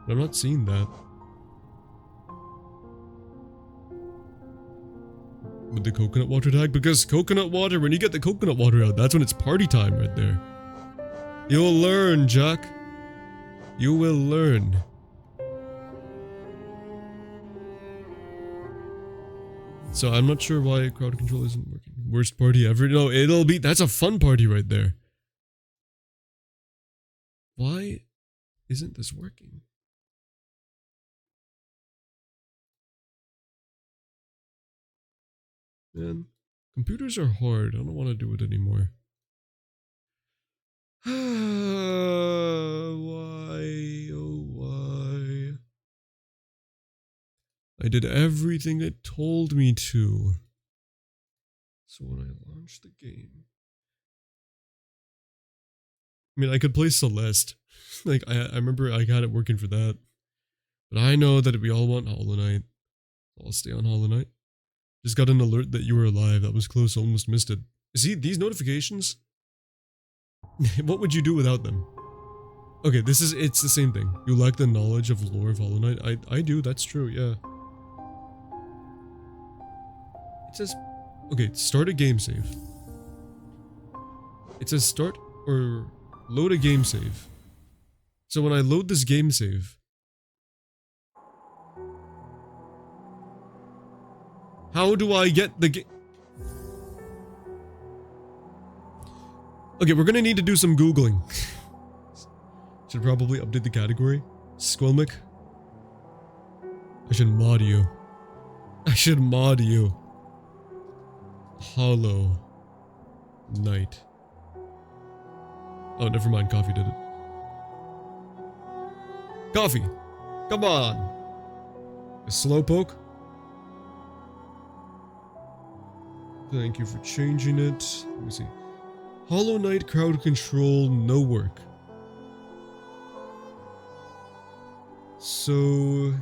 I'm not seeing that. With the coconut water tag? Because coconut water, when you get the coconut water out, that's when it's party time right there. You'll learn, Jack. You will learn. So I'm not sure why crowd control isn't working. Worst party ever? No, it'll be, that's a fun party right there. Why isn't this working? Man, computers are hard. I don't want to do it anymore. Why? Oh, why? I did everything it told me to. So when I launch the game... I mean, I could play Celeste. Like, I remember I got it working for that. But I know that we all want Hollow Knight. I'll stay on Hollow Knight. Just got an alert that you were alive. That was close, almost missed it. See, these notifications? What would you do without them? Okay, it's the same thing. You lack the knowledge of lore of Hollow Knight. I do, that's true, yeah. It says, okay, start a game save. It says start or load a game save. So when I load this game save, how do I get the game? Okay, we're gonna need to do some Googling. Should probably update the category. Squilmic. I should mod you. I should mod you. Hollow Knight. Oh, never mind. Coffee did it. Coffee! Come on! A slowpoke? Thank you for changing it. Let me see. Hollow Knight crowd control, no work. So...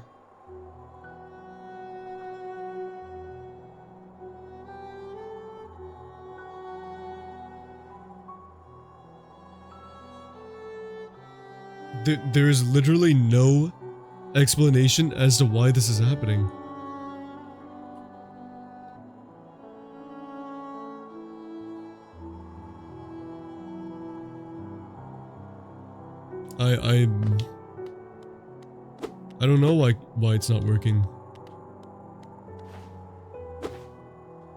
There is literally no explanation as to why this is happening. I don't know why it's not working.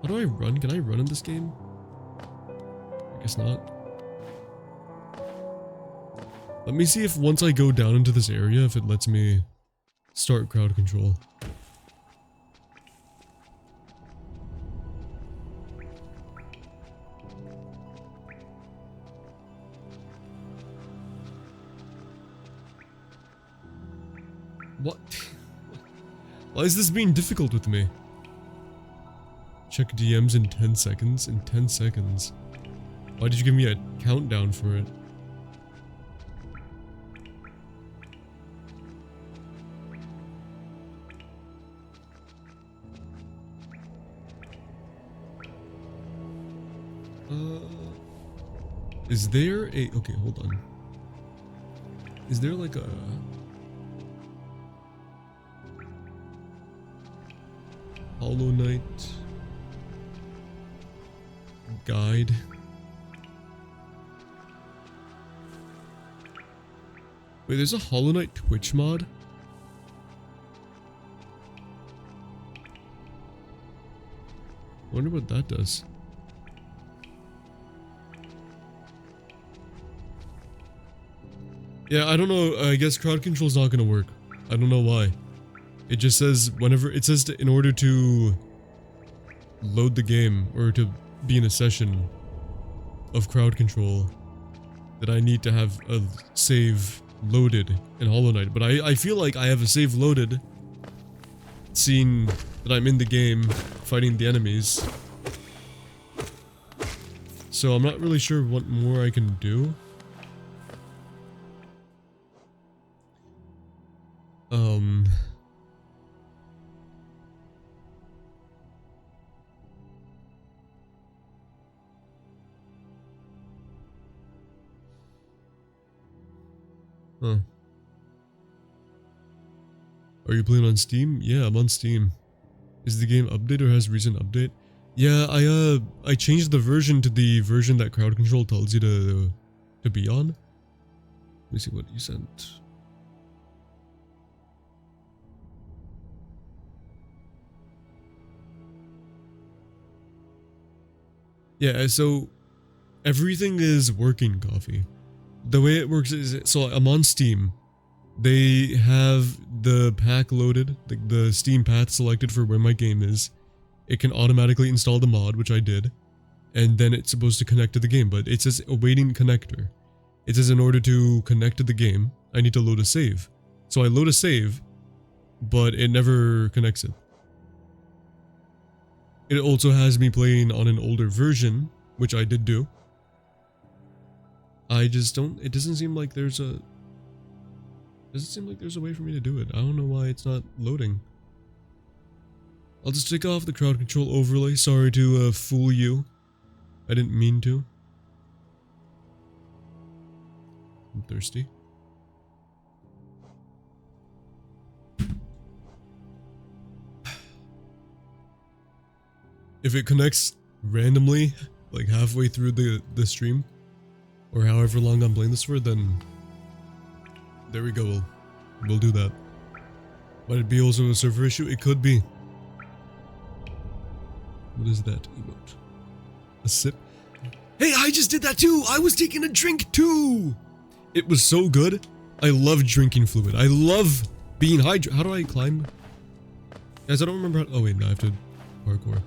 How do I run? Can I run in this game? I guess not. Let me see if once I go down into this area, if it lets me start crowd control. What? Why is this being difficult with me? Check DMs in 10 seconds? In 10 seconds? Why did you give me a countdown for it? Is there a... Okay, hold on. Is there like a... Hollow Knight... guide? Wait, there's a Hollow Knight Twitch mod? I wonder what that does. Yeah, I don't know. I guess crowd control's not gonna work. I don't know why. It just says whenever it says in order to load the game or to be in a session of crowd control that I need to have a save loaded in Hollow Knight. But I feel like I have a save loaded, seeing that I'm in the game fighting the enemies. So I'm not really sure what more I can do. Huh. Are you playing on Steam? Yeah, I'm on Steam. Is the game update or has recent update? Yeah, I changed the version to the version that crowd control tells you to be on. Let me see what you sent. Yeah, so everything is working, Coffee. The way it works is, so I'm on Steam. They have the pack loaded, the Steam path selected for where my game is. It can automatically install the mod, which I did. And then it's supposed to connect to the game, but it says awaiting connector. It says in order to connect to the game, I need to load a save. So I load a save, but it never connects it. It also has me playing on an older version, which I did do. I just don't, it doesn't seem like there's a way for me to do it. I don't know why it's not loading. I'll just take off the crowd control overlay. Sorry to fool you. I didn't mean to. I'm thirsty. If it connects randomly, like halfway through the stream, or however long I'm playing this for, then there we go. We'll do that. Might it be also a server issue? It could be. What is that emote? A sip? Hey, I just did that too! I was taking a drink too! It was so good. I love drinking fluid. I love being hydrated. How do I climb? Guys, I don't remember how. Oh wait, no, I have to parkour.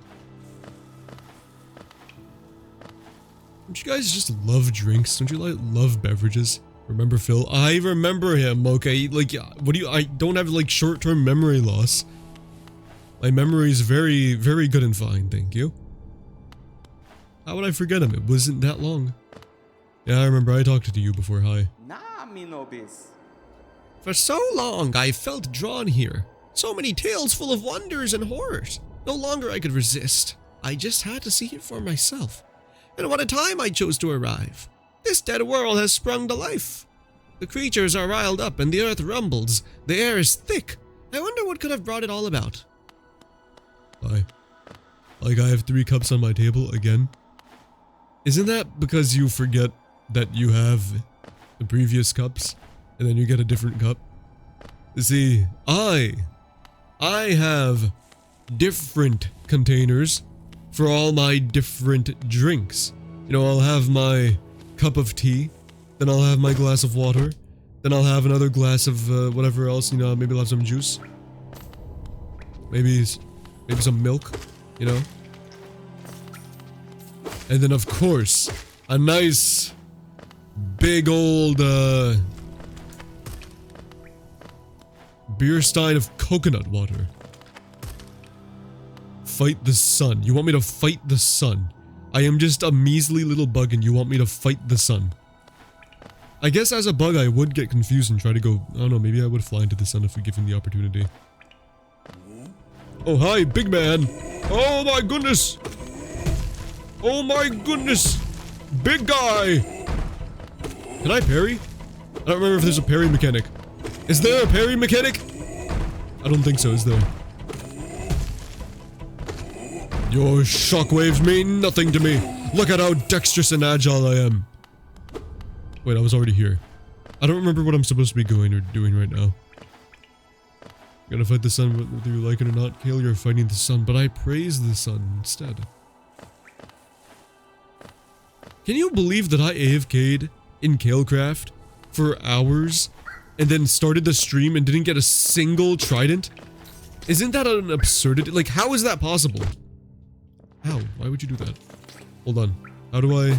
Don't you guys just love drinks? Don't you like love beverages? Remember Phil? I remember him, okay? Like, what do you, I don't have like short-term memory loss. My memory is very, very good and fine, thank you. How would I forget him? It wasn't that long. Yeah, I remember I talked to you before, hi. Nah, me no biz. For so long, I felt drawn here. So many tales full of wonders and horrors. No longer I could resist. I just had to see it for myself. And what a time I chose to arrive. This dead world has sprung to life. The creatures are riled up and the earth rumbles. The air is thick. I wonder what could have brought it all about. Why? Like I have 3 cups on my table again? Isn't that because you forget that you have the previous cups and then you get a different cup? You see, I have different containers for all my different drinks. You know, I'll have my cup of tea, then I'll have my glass of water, then I'll have another glass of whatever else, you know, maybe I'll have some juice. Maybe some milk, you know? And then of course, a nice big old beer stein of coconut water. Fight the sun. You want me to fight the sun? I am just a measly little bug and you want me to fight the sun. I guess as a bug I would get confused and try to go, I don't know, maybe I would fly into the sun if we given the opportunity. Oh hi, big man. Oh my goodness. Oh my goodness. Big guy. Can I parry? I don't remember if there's a parry mechanic. Is there a parry mechanic? I don't think so, is there? Your shockwaves mean nothing to me. Look at how dexterous and agile I am. Wait, I was already here. I don't remember what I'm supposed to be going or doing right now. Gotta fight the sun whether you like it or not. Kale, you're fighting the sun, but I praise the sun instead. Can you believe that I AFK'd in Kalecraft for hours and then started the stream and didn't get a single trident? Isn't that an absurdity? Like, how is that possible? How? Why would you do that? Hold on. How do I...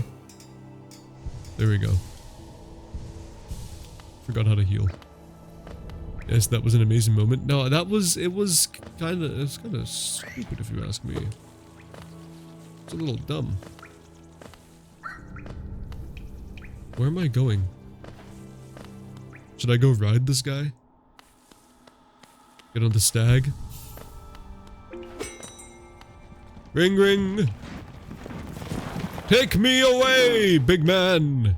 There we go. Forgot how to heal. Yes, that was an amazing moment. No, that was... It was kind of stupid if you ask me. It's a little dumb. Where am I going? Should I go ride this guy? Get on the stag? Ring ring! Take me away, big man!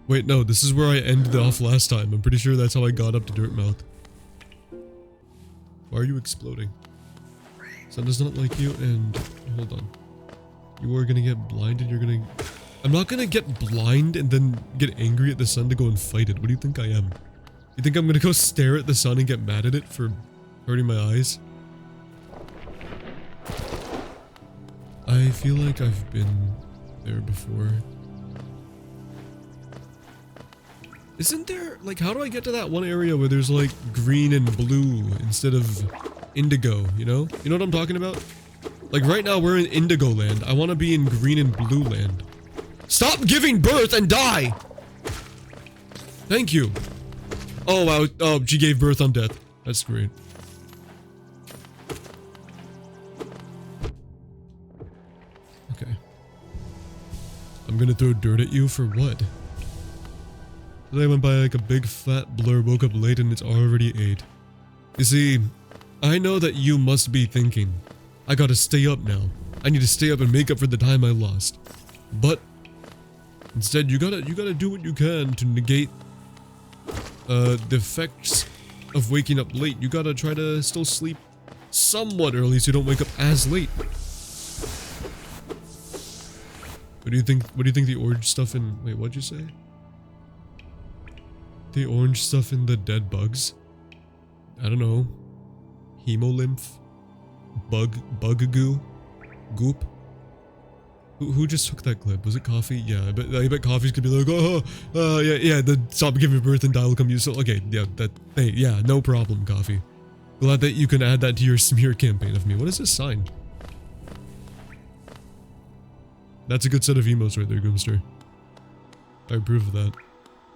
Wait, no, this is where I ended off last time. I'm pretty sure that's how I got up to Dirtmouth. Why are you exploding? Sun does not like you, and... Hold on. You are gonna get blinded, you're gonna... I'm not gonna get blind and then get angry at the sun to go and fight it. What do you think I am? You think I'm gonna go stare at the sun and get mad at it for hurting my eyes? I feel like I've been there before. Isn't there, like, how do I get to that one area where there's, like, green and blue instead of indigo, you know? You know what I'm talking about? Like, right now we're in indigo land. I want to be in green and blue land. Stop giving birth and die! Thank you. Oh, wow. Oh, she gave birth on death. That's great. Okay. I'm gonna throw dirt at you for what? Today I went by like a big fat blur, woke up late and it's already 8. You see, I know that you must be thinking, I gotta stay up now. I need to stay up and make up for the time I lost. But instead, you gotta do what you can to negate the effects of waking up late. You gotta try to still sleep somewhat early so you don't wake up as late. What do you think the orange stuff in... Wait, what'd you say? The orange stuff in the dead bugs? I don't know. Hemolymph? Bug goo? Goop? Who just took that clip? Was it Coffee? Yeah, I bet Coffee's gonna be like, yeah, the stop giving birth and die will come useful. Okay, yeah, hey, yeah, no problem, Coffee. Glad that you can add that to your smear campaign of me. What is this sign? That's a good set of emotes right there, Grimster. I approve of that.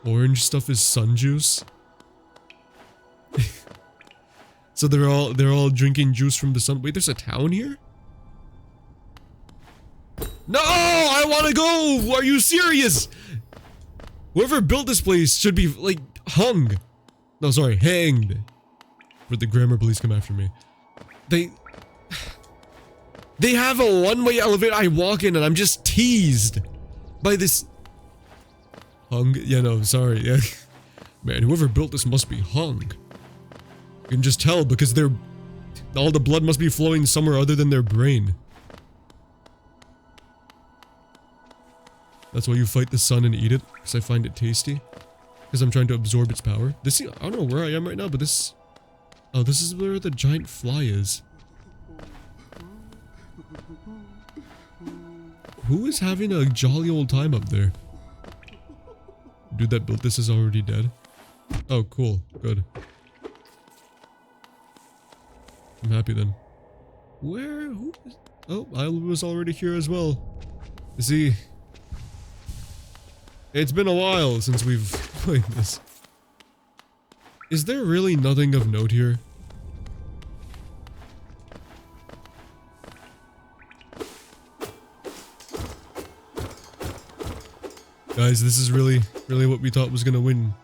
Orange stuff is sun juice. So they're all drinking juice from the sun. Wait, there's a town here? No, I want to go. Are you serious? Whoever built this place should be like hung. No, sorry, hanged. Where the grammar police come after me. They have a one-way elevator. I walk in and I'm just teased by this. Hung? Yeah, no, sorry. Yeah. Man, whoever built this must be hung. You can just tell because all the blood must be flowing somewhere other than their brain. That's why you fight the sun and eat it, because I find it tasty. Because I'm trying to absorb its power. I don't know where I am right now, but this... Oh, this is where the giant fly is. Who is having a jolly old time up there? Dude that built this is already dead. Oh, cool. Good. I'm happy then. Who? Oh, I was already here as well. See... It's been a while since we've played this. Is there really nothing of note here? Guys, this is really what we thought was gonna win.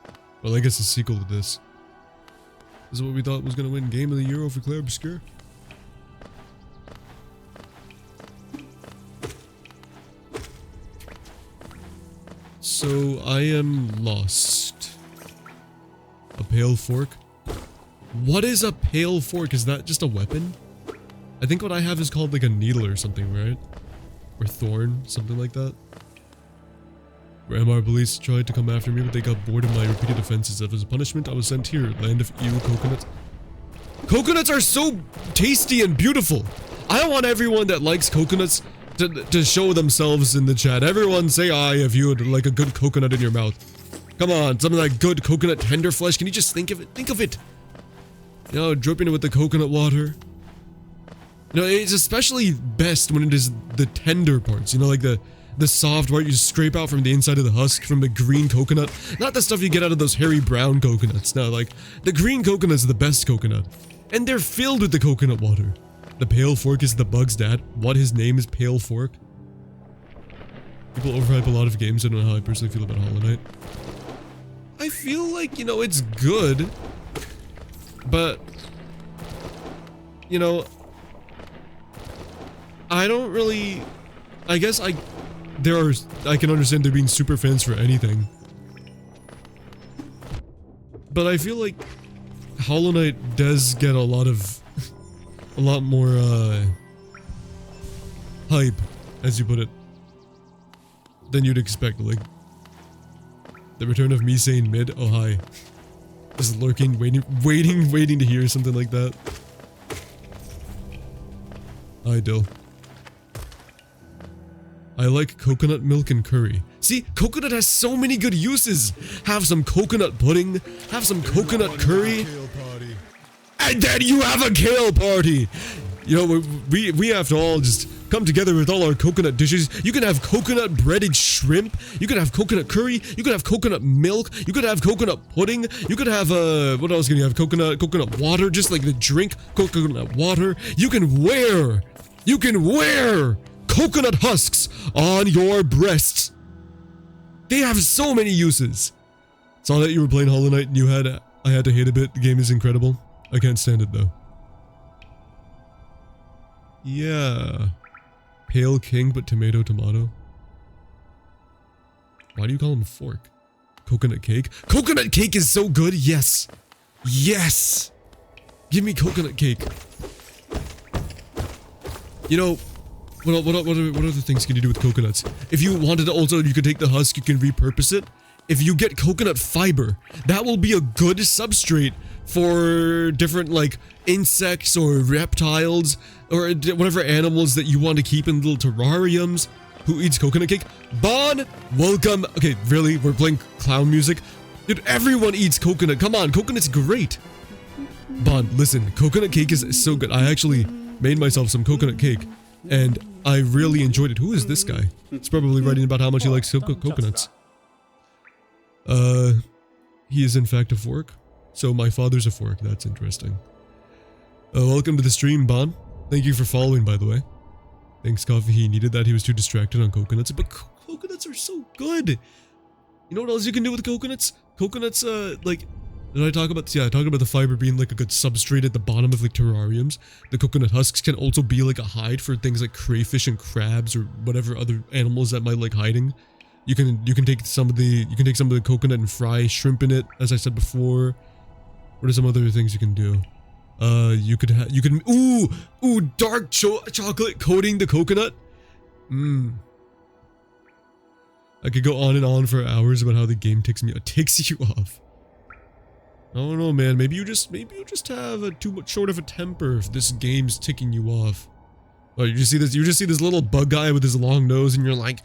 Well, I guess a sequel to this. This is what we thought was gonna win Game of the Year over Clair Obscur. So, I am lost. A pale fork? What is a pale fork? Is that just a weapon? I think what I have is called like a needle or something, right? Or thorn, something like that. Where MR police tried to come after me, but they got bored of my repeated offenses. As a punishment, I was sent here, land of ew coconuts. Coconuts are so tasty and beautiful! I want everyone that likes coconuts to show themselves in the chat. Everyone say aye if you would like a good coconut in your mouth. Come on, something like good coconut tender flesh. Can you just think of it? Think of it! You know, dripping it with the coconut water. You know, it's especially best when it is the tender parts. You know, like the soft part you scrape out from the inside of the husk from the green coconut. Not the stuff you get out of those hairy brown coconuts. No, like, the green coconut's the best coconut. And they're filled with the coconut water. The pale fork is the bug's dad. What, his name is Pale Fork? People overhype a lot of games. I don't know how I personally feel about Hollow Knight. I feel like, you know, it's good. But, you know, I don't really... I guess I can understand there being super fans for anything. But I feel like Hollow Knight does get a lot more hype, as you put it, than you'd expect. Like the return of me saying mid. Oh hi, just lurking, waiting to hear something like that. Hi Dill. I like coconut milk and curry. See, coconut has so many good uses. Have some coconut pudding, have some coconut curry, and then you have a kale party. You know, we have to all just come together with all our coconut dishes. You can have coconut breaded shrimp. You can have coconut curry. You can have coconut milk. You could have coconut pudding. You could have what else can you have? Coconut water, just like the drink coconut water. You can wear coconut husks on your breasts. They have so many uses. Saw that you were playing Hollow Knight and I had to hate a bit. The game is incredible. I can't stand it though. Yeah. Pale King but tomato. Why do you call him fork? Coconut cake? Coconut cake is so good, yes! Yes! Give me coconut cake. You know, what other things can you do with coconuts? If you wanted to also, you could take the husk, you can repurpose it. If you get coconut fiber, that will be a good substrate for different like insects or reptiles or whatever animals that you want to keep in little terrariums. Who eats coconut cake? Bon, welcome. Okay, really? We're playing clown music? Dude, everyone eats coconut. Come on, coconut's great. Bon, listen, coconut cake is so good. I actually made myself some coconut cake and I really enjoyed it. Who is this guy? He's probably writing about how much he likes coconuts. He is in fact a fork. So my father's a fork. That's interesting. Welcome to the stream, Bon. Thank you for following, by the way. Thanks, Coffee. He needed that. He was too distracted on coconuts. But coconuts are so good. You know what else you can do with coconuts? Coconuts, like... Did I talk about... Yeah, I talked about the fiber being like a good substrate at the bottom of like terrariums. The coconut husks can also be like a hide for things like crayfish and crabs or whatever other animals that might like hiding. You can take some of the coconut and fry shrimp in it, as I said before. What are some other things you can do? You can dark chocolate coating the coconut. I could go on and on for hours about how the game ticks you off. I don't know, man. Maybe you just have a too much short of a temper if this game's ticking you off. Oh, you just see this little bug guy with his long nose, and you're like,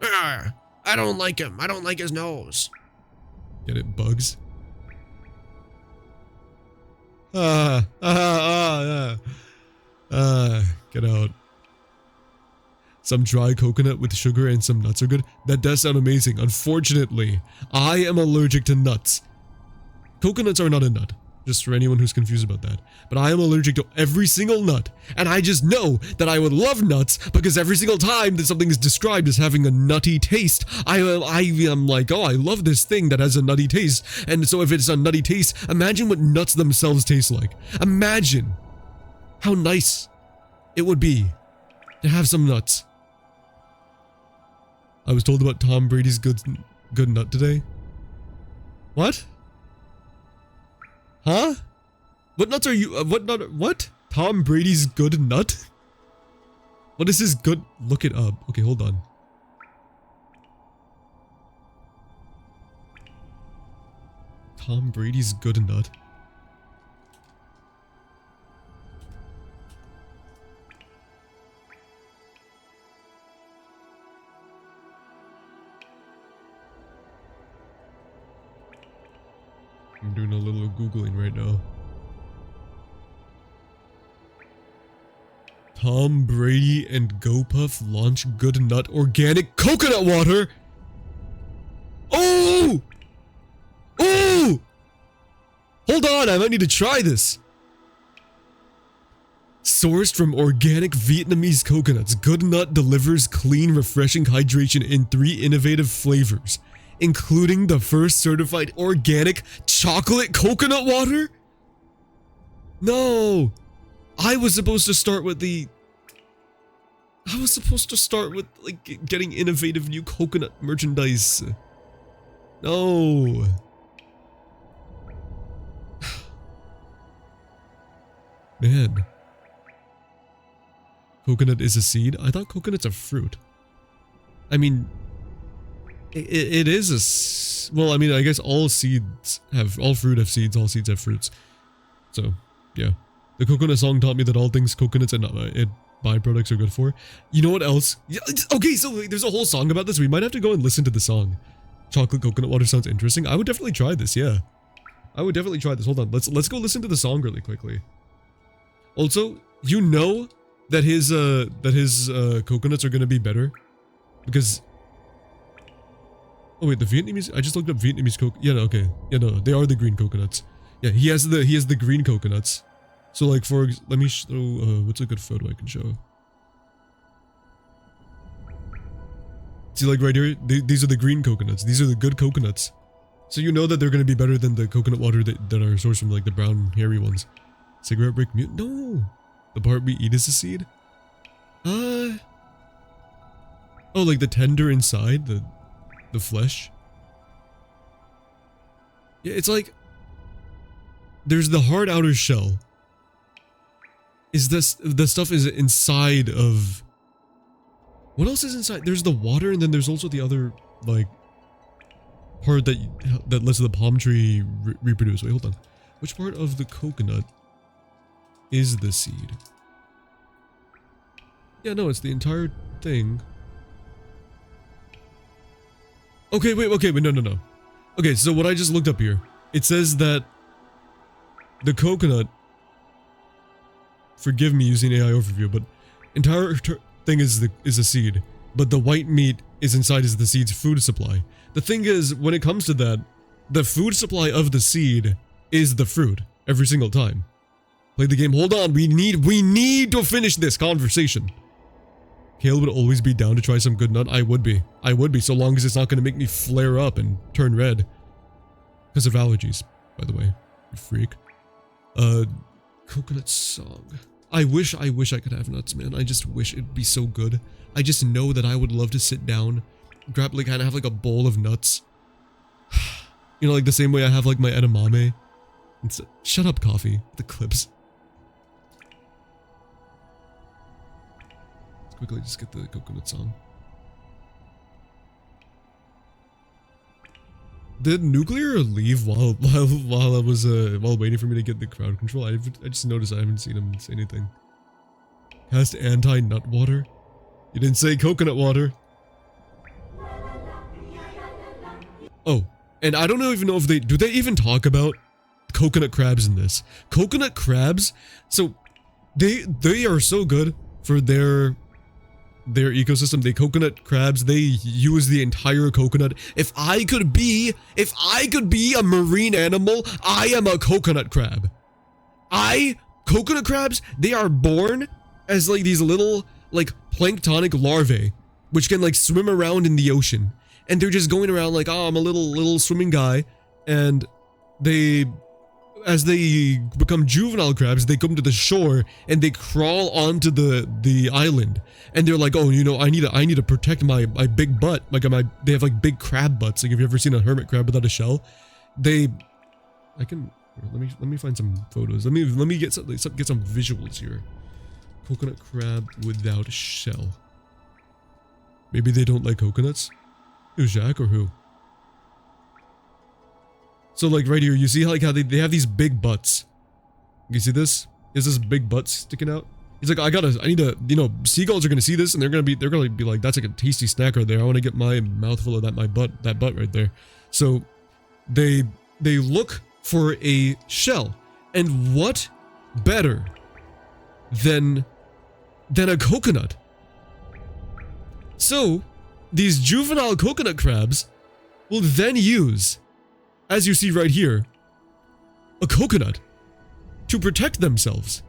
I don't like him. I don't like his nose. Get it, bugs? Get out. Some dry coconut with sugar and some nuts are good. That does sound amazing. Unfortunately, I am allergic to nuts. Coconuts are not a nut, just for anyone who's confused about that. But I am allergic to every single nut, and I just know that I would love nuts because every single time that something is described as having a nutty taste, I am like, oh, I love this thing that has a nutty taste. And so if it's a nutty taste, imagine what nuts themselves taste like. Imagine how nice it would be to have some nuts. I was told about Tom Brady's good nut today. What? Huh? What nuts are you? What? Tom Brady's good nut? What is his good? Look it up. Okay, hold on. Tom Brady's good nut. I'm doing a little Googling right now. Tom Brady and GoPuff launch Good Nut Organic Coconut Water! Oh! Oh! Hold on, I might need to try this. Sourced from organic Vietnamese coconuts, Good Nut delivers clean, refreshing hydration in 3 innovative flavors, including the first certified organic chocolate coconut water? No! I was supposed to start with like getting innovative new coconut merchandise. No. Man. Coconut is a seed? I thought coconut's a fruit. I mean, it is a... Well, I mean, I guess all seeds have... All fruit have seeds, all seeds have fruits. So, yeah. The coconut song taught me that all things coconuts and byproducts are good for. You know what else? Yeah, okay, so there's a whole song about this. We might have to go and listen to the song. Chocolate coconut water sounds interesting. I would definitely try this, yeah. I would definitely try this. Hold on, let's go listen to the song really quickly. Also, you know that his coconuts are gonna be better because... Oh wait, the Vietnamese... I just looked up Vietnamese coconut... Yeah, no, okay. Yeah, no, they are the green coconuts. Yeah, he has the green coconuts. So like let me show... what's a good photo I can show? See, like right here, these are the green coconuts. These are the good coconuts. So you know that they're gonna be better than the coconut water that are sourced from like the brown hairy ones. Cigarette break mute? No! The part we eat is a seed? Oh, like the tender inside, the flesh? Yeah, it's like... There's the hard outer shell. The stuff is inside of... What else is inside? There's the water, and then there's also the other, like, part that lets the palm tree reproduce. Wait, hold on. Which part of the coconut is the seed? Yeah, no, it's the entire thing. Okay, wait, no. Okay, so what I just looked up here, it says that the coconut, forgive me using AI overview, but entire thing is a seed, but the white meat is inside is the seed's food supply. The thing is, when it comes to that, the food supply of the seed is the fruit every single time. Play the game. Hold on, we need to finish this conversation. Kale would always be down to try some good nut. I would be, so long as it's not going to make me flare up and turn red. Because of allergies, by the way, you freak. Coconut song. I wish I could have nuts, man. I just wish it'd be so good. I just know that I would love to sit down, grab like kind of have like a bowl of nuts. You know, like the same way I have like my edamame. Shut up, coffee. The clips. Let's quickly just get the coconut song. Did Nuclear leave while I was while waiting for me to get the crowd control? I just noticed I haven't seen him say anything. Cast anti-nut water? You didn't say coconut water. Oh, and I don't even know if do they even talk about coconut crabs in this? Coconut crabs? So they are so good for their ecosystem. The coconut crabs, they use the entire coconut. If I could be a marine animal, I am a coconut crab. Coconut crabs, they are born as like these little like planktonic larvae, which can like swim around in the ocean. And they're just going around like, oh, I'm a little swimming guy. And as they become juvenile crabs, they come to the shore and they crawl onto the island, and they're like, oh, you know, I need to protect my big butt. Like they have like big crab butts. Like, have you ever seen a hermit crab without a shell? Let me find some photos. Let me get some visuals here. Coconut crab without shell. Maybe they don't like coconuts. It was Jack or who? So like right here, you see how they have these big butts. You see this? Is this big butt sticking out? He's like, I need to, you know, seagulls are gonna see this and they're gonna be like, that's like a tasty snack right there. I want to get my mouthful of that butt right there. So they look for a shell, and what better than a coconut? So these juvenile coconut crabs will then use, as you see right here, a coconut to protect themselves.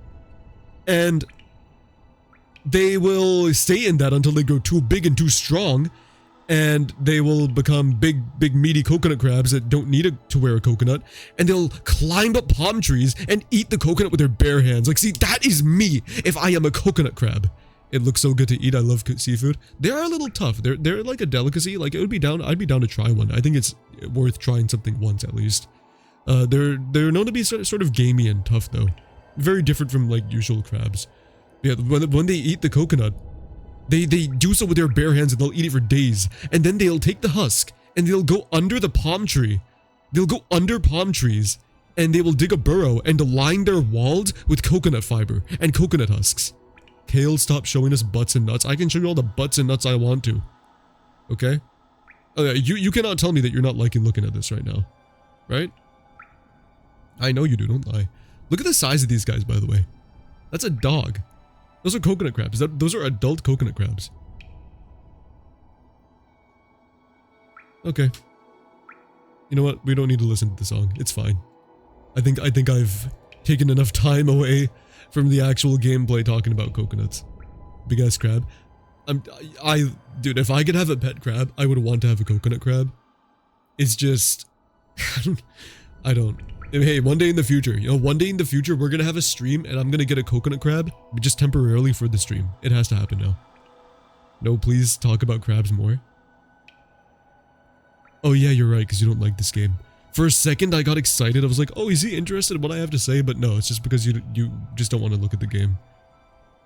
And they will stay in that until they grow too big and too strong, and they will become big meaty coconut crabs that don't need to wear a coconut, and they'll climb up palm trees and eat the coconut with their bare hands. Like, see, that is me if I am a coconut crab. It looks so good to eat. I love seafood. They are a little tough. They're like a delicacy. Like, I'd be down to try one. I think it's worth trying something once at least. They're known to be sort of gamey and tough though. Very different from like usual crabs. Yeah, when they eat the coconut, they do so with their bare hands and they'll eat it for days. And then they'll take the husk and they'll go under the palm tree. They'll go under palm trees and they will dig a burrow and line their walls with coconut fiber and coconut husks. Kale, stop showing us butts and nuts. I can show you all the butts and nuts I want to. Okay? You cannot tell me that you're not liking looking at this right now. Right? I know you do, don't lie. Look at the size of these guys, by the way. That's a dog. Those are coconut crabs. Those are adult coconut crabs. Okay. You know what? We don't need to listen to the song. It's fine. I think I've taken enough time away from the actual gameplay talking about coconuts. Big ass crab. Dude, if I could have a pet crab, I would want to have a coconut crab. It's just, I don't. Hey, one day in the future, one day in the future, we're gonna have a stream and I'm gonna get a coconut crab, but just temporarily for the stream. It has to happen now. No, please talk about crabs more. Oh yeah, you're right, because you don't like this game. For a second, I got excited. I was like, oh, is he interested in what I have to say? But no, it's just because you just don't want to look at the game.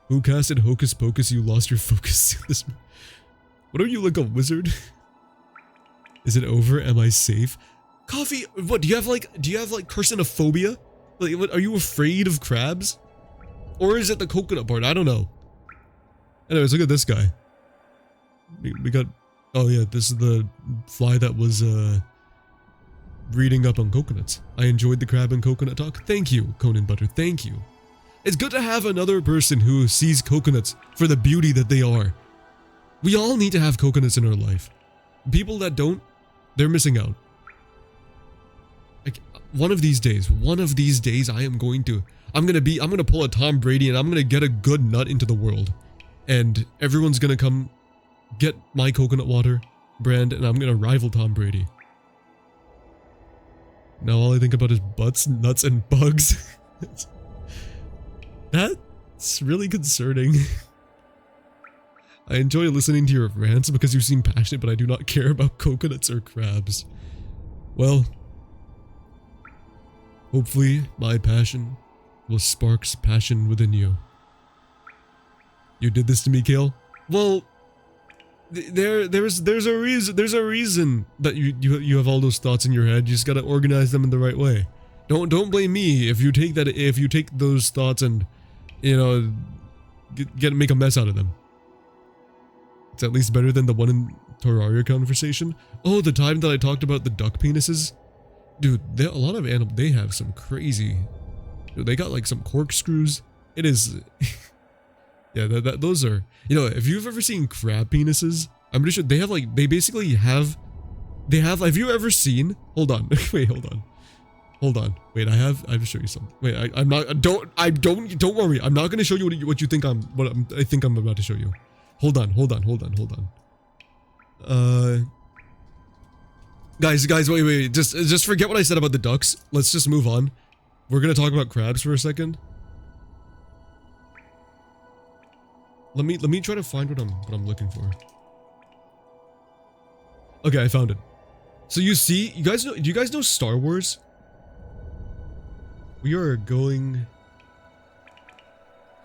Who casted Hocus Pocus? You lost your focus. What are you, like a wizard? Is it over? Am I safe? Coffee, what, do you have like carcinophobia? Like, what, are you afraid of crabs? Or is it the coconut part? I don't know. Anyways, look at this guy. We got, oh yeah, this is the fly that was, reading up on coconuts. I enjoyed the crab and coconut talk. Thank you, Conan Butter, thank you. It's good to have another person who sees coconuts for the beauty that they are. We all need to have coconuts in our life. People that don't, they're missing out. Like, one of these days, I'm gonna pull a Tom Brady and I'm gonna get a good nut into the world. And everyone's gonna come get my coconut water brand and I'm gonna rival Tom Brady. Now all I think about is butts, nuts, and bugs. That's really concerning. I enjoy listening to your rants because you seem passionate, but I do not care about coconuts or crabs. Well, hopefully my passion will spark passion within you. You did this to me, Kale? Well, there's a reason that you have all those thoughts in your head. You just gotta organize them in the right way. Don't blame me if you take those thoughts and, make a mess out of them. It's at least better than the one in Terraria conversation. Oh, the time that I talked about the duck penises? Dude, a lot of animals, they have some crazy... Dude, they got like some corkscrews. It is... yeah, those are... if you've ever seen crab penises, I'm pretty sure they have like... They basically have... Have you ever seen... Hold on. Wait, hold on. Hold on. Wait, I have to show you something. Wait, I'm not... Don't worry. I'm not gonna show you what you think I think I'm about to show you. Hold on. Guys, wait. Just forget what I said about the ducks. Let's just move on. We're gonna talk about crabs for a second. Let me try to find what I'm looking for. Okay, I found it. So you see, do you guys know Star Wars? We are going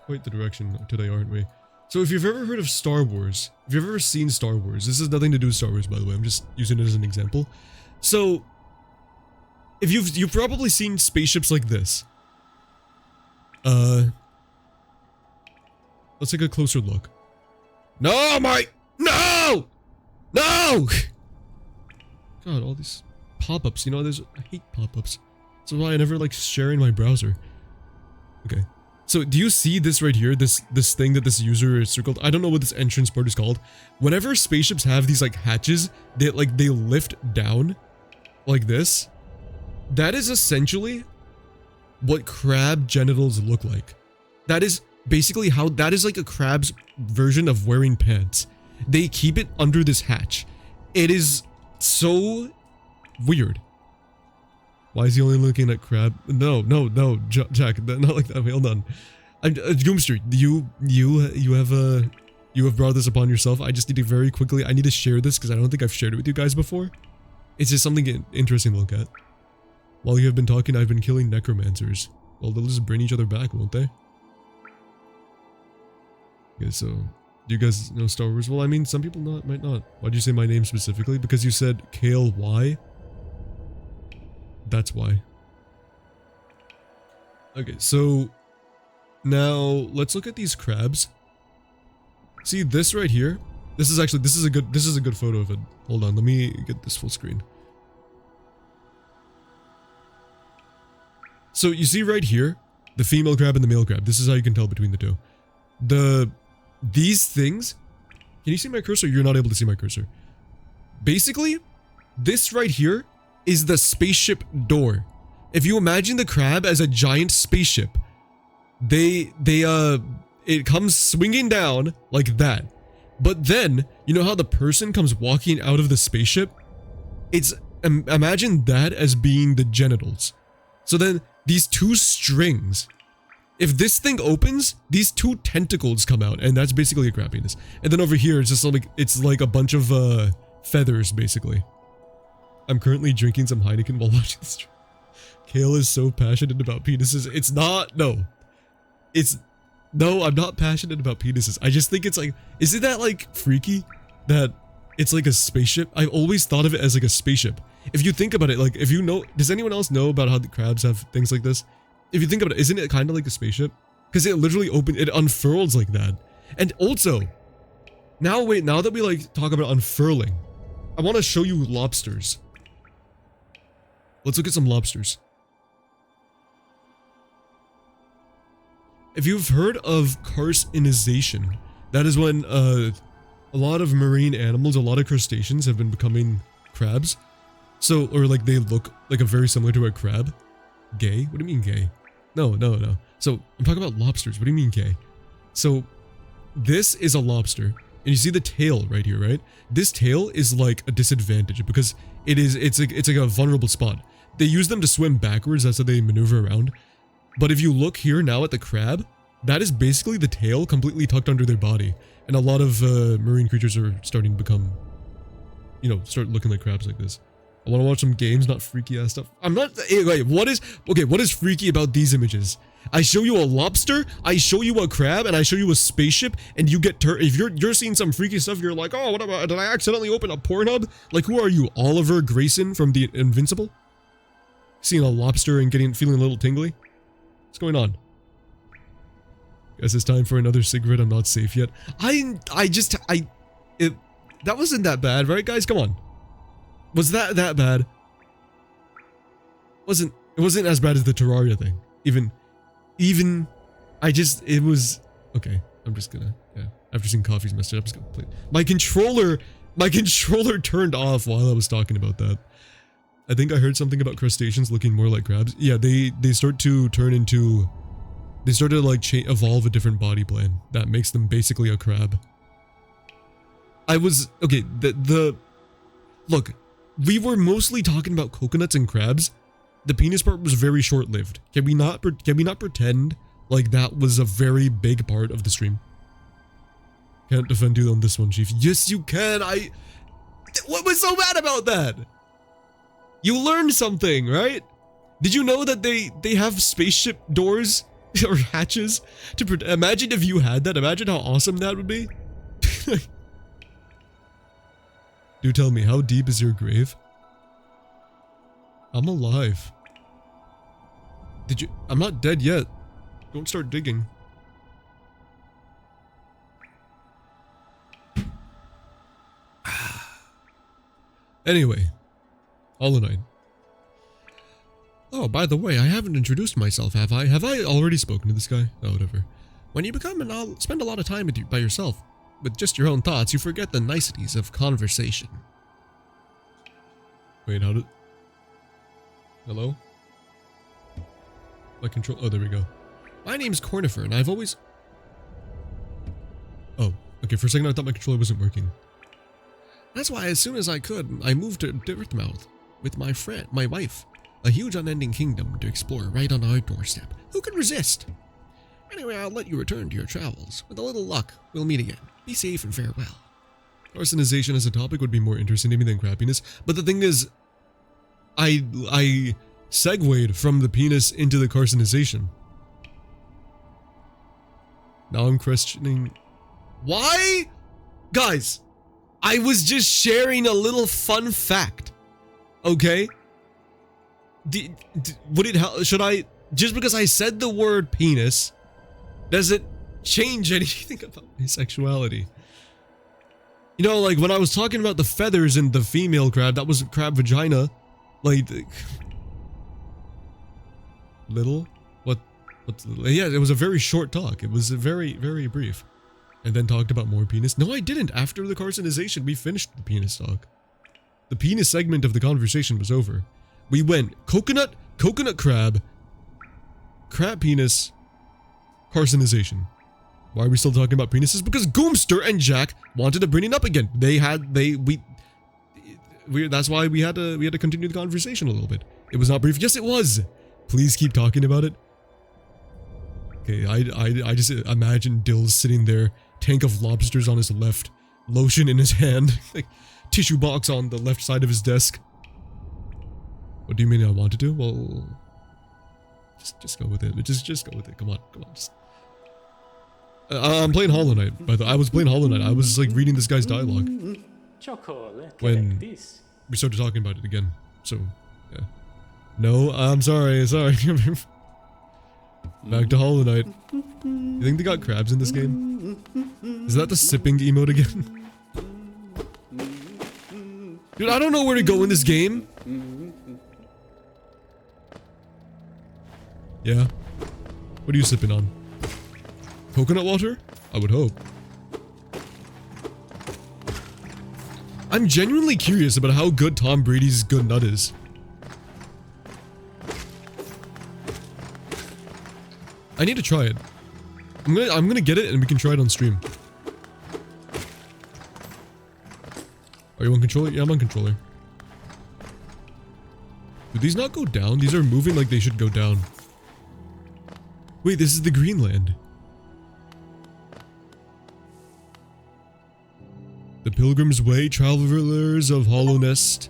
quite the direction today, aren't we? So if you've ever heard of Star Wars, if you've ever seen Star Wars, this has nothing to do with Star Wars, by the way, I'm just using it as an example. So, if you've probably seen spaceships like this. Let's take a closer look. No! God, all these pop-ups, I hate pop-ups. That's why I never like sharing my browser. Okay. So do you see this right here? This thing that this user is circled? I don't know what this entrance part is called. Whenever spaceships have these like hatches, they lift down like this. That is essentially what crab genitals look like. That is basically that is like a crab's version of wearing pants. They keep it under this hatch. It is so weird. Why is he only looking at crab? No, Jack, not like that. Wait, hold on. Goomster, you have brought this upon yourself. I just need to very quickly. I need to share this because I don't think I've shared it with you guys before. It's just something interesting to look at. While you have been talking, I've been killing necromancers. Well, they'll just bring each other back, won't they? Okay, so do you guys know Star Wars? Well, I mean, some people might not. Why'd you say my name specifically? Because you said Kale Y? That's why. Okay, so now let's look at these crabs. See this right here? This is a good photo of it. Hold on, let me get this full screen. So you see right here, the female crab and the male crab. This is how you can tell between the two. These things, can you see my cursor? You're not able to see my cursor. Basically, this right here is the spaceship door. If you imagine the crab as a giant spaceship, it comes swinging down like that. But then, you know how the person comes walking out of the spaceship? Imagine that as being the genitals. So then, these two strings, if this thing opens, these two tentacles come out, and that's basically a crab penis. And then over here, it's just like a bunch of feathers, basically. I'm currently drinking some Heineken while watching this stream. Kale is so passionate about penises. No, I'm not passionate about penises. I just think it's like, isn't that like freaky? That it's like a spaceship? I've always thought of it as like a spaceship. If you think about it, like, if you know, does anyone else know about how the crabs have things like this? If you think about it, isn't it kind of like a spaceship? Because it literally it unfurls like that. And also, now that we like talk about unfurling, I want to show you lobsters. Let's look at some lobsters. If you've heard of carcinization, that is when a lot of marine animals, a lot of crustaceans have been becoming crabs. So, or like they look like very similar to a crab. Gay? What do you mean gay? No. So, I'm talking about lobsters. What do you mean gay? So, this is a lobster. And you see the tail right here, right? This tail is like a disadvantage because it's like a vulnerable spot. They use them to swim backwards, that's how they maneuver around. But if you look here now at the crab, that is basically the tail completely tucked under their body. And a lot of marine creatures are starting to become, start looking like crabs like this. I want to watch some games, not freaky ass stuff. I'm not, wait, what is freaky about these images? I show you a lobster, I show you a crab, and I show you a spaceship, and you get if you're seeing some freaky stuff, you're like, oh, what about, did I accidentally open a Pornhub? Like, who are you, Oliver Grayson from The Invincible? Seeing a lobster and feeling a little tingly? What's going on? Guess it's time for another cigarette. I'm not safe yet. That wasn't that bad, right, guys? Come on. Was that bad? It wasn't as bad as the Terraria thing. It was okay. I'm just gonna, after seeing Coffee's message, I'm just gonna play. My controller turned off while I was talking about that. I think I heard something about crustaceans looking more like crabs. Yeah, they start to turn into, they start to like evolve a different body plan that makes them basically a crab. Look, we were mostly talking about coconuts and crabs. The penis part was very short-lived. Can we not pretend like that was a very big part of the stream? Can't defend you on this one, Chief. Yes, you can. What was so bad about that? You learned something, right? Did you know that they have spaceship doors or hatches to imagine if you had that? Imagine how awesome that would be. Do tell me, how deep is your grave? I'm alive. I'm not dead yet. Don't start digging. Anyway, Hollow Knight. Oh, by the way, I haven't introduced myself, have I? Have I already spoken to this guy? Oh, whatever. When you become spend a lot of time by yourself, with just your own thoughts, you forget the niceties of conversation. Wait, hello? My control, oh, there we go. My name's Cornifer, and I've always... Oh, okay, for a second I thought my controller wasn't working. That's why as soon as I could, I moved to Dirtmouth with my wife. A huge unending kingdom to explore right on our doorstep. Who could resist? Anyway, I'll let you return to your travels. With a little luck, we'll meet again. Be safe and farewell. Carcinization as a topic would be more interesting to me than crappiness, but the thing is, I segued from the penis into the carcinization. Now I'm questioning... Why? Guys, I was just sharing a little fun fact. Okay? Would it help? Should I... Just because I said the word penis, does it change anything about my sexuality? You know, like when I was talking about the feathers in the female crab, that was crab vagina. Like... Little? What's little? Yeah, it was a very short talk. It was a very, very brief. And then talked about more penis. No, I didn't. After the carcinization, we finished the penis talk. The penis segment of the conversation was over. We went coconut crab, crab penis, carcinization. Why are we still talking about penises? Because Goomster and Jack wanted to bring it up again. That's why we had to continue the conversation a little bit. It was not brief. Yes, it was. Please keep talking about it. Okay, I just imagine Dill's sitting there, tank of lobsters on his left, lotion in his hand, like tissue box on the left side of his desk. What do you mean I want to do? Well, just go with it. Just go with it. Come on. I'm playing Hollow Knight. By the way, I was playing Hollow Knight. I was like reading this guy's dialogue when we started talking about it again. So, yeah. No, I'm sorry. Back to Hollow Knight. You think they got crabs in this game? Is that the sipping emote again? Dude, I don't know where to go in this game. Yeah? What are you sipping on? Coconut water? I would hope. I'm genuinely curious about how good Tom Brady's good nut is. I need to try it. I'm gonna get it and we can try it on stream. Are you on controller? Yeah, I'm on controller. Do these not go down? These are moving like they should go down. Wait, this is the Greenland. The Pilgrim's Way, travelers of Hollow Nest,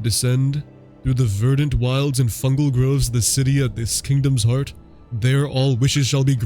descend through the verdant wilds and fungal groves of the city at this kingdom's heart. There all wishes shall be granted.